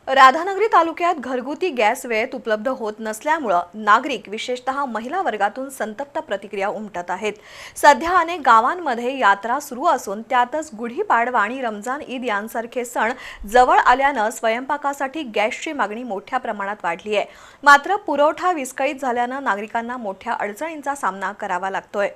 राधानगरी तालुक्यात घरगुती गॅस वेळेत उपलब्ध होत नसल्यामुळे नागरिक विशेषतः महिला वर्गातून संतप्त प्रतिक्रिया उमटत आहेत। सध्या अनेक गावांमध्ये यात्रा सुरू असून त्यातच गुढीपाडवा आणि रमजान ईद यांसारखे सण जवळ आल्यानं स्वयंपाकासाठी गॅसची मागणी मोठ्या प्रमाणात वाढली आहे। मात्र पुरवठा विस्कळीत झाल्यानं नागरिकांना मोठ्या अडचणींचा सामना करावा लागतोय।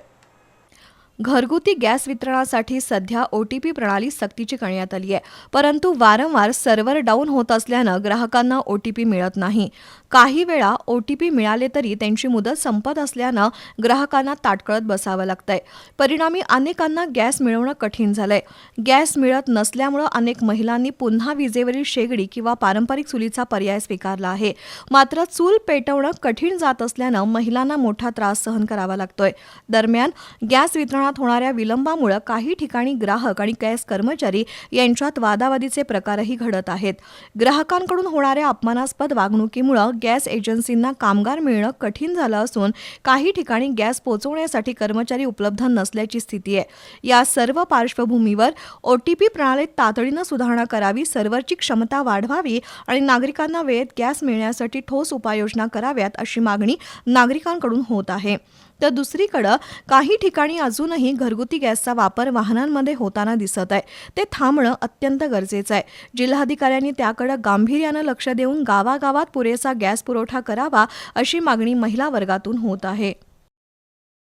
घरगुती गॅस वितरणासाठी सध्या OTP प्रणाली सक्तीची करण्यात आली आहे, परंतु वारंवार सर्व्हर डाऊन होत असल्यानं ग्राहकांना OTP मिळत नाही। काही वेळा OTP मिळाले तरी त्यांची मुदत संपत असल्यानं ग्राहकांना ताटकळत बसावं लागतंय। परिणामी अनेकांना गॅस मिळवणं कठीण झालंय। गॅस मिळत नसल्यामुळे अनेक महिलांनी पुन्हा विजेवरील शेगडी किंवा पारंपरिक चुलीचा पर्याय स्वीकारला आहे। मात्र चूल पेटवणं कठीण जात असल्यानं महिलांना मोठा त्रास सहन करावा लागतोय। दरम्यान गॅस वितरणात होणाऱ्या विलंबामुळे काही ठिकाणी ग्राहक आणि गॅस कर्मचारी यांच्यात वादावादीचे प्रकारही घडत आहेत। ग्राहकांकडून होणाऱ्या अपमानास्पद वागणुकीमुळे गॅस एजन्सींना कामगार मिळणं कठीण झालं असून काही ठिकाणी गॅस पोहोचवण्यासाठी कर्मचारी उपलब्ध नसल्याची स्थिती आहे। या सर्व पार्श्वभूमीवर OTP प्रणालीत तातडीनं सुधारणा करावी, सर्व्हरची क्षमता वाढवावी आणि नागरिकांना वेळेत गॅस मिळण्यासाठी ठोस उपाययोजना कराव्यात अशी मागणी नागरिकांकडून होत आहे। तर दुसरीकडे काही ठिकाणी अजूनही घरगुती गॅसचा वापर वाहनांमध्ये होताना दिसत आहे। ते थांबणं अत्यंत गरजेचं आहे। जिल्हाधिकाऱ्यांनी त्याकडे गांभीर्यानं लक्ष देऊन गावागावात पुरेसा गॅस पुरवठा करावा अशी मागणी महिला वर्गातून होत आहे।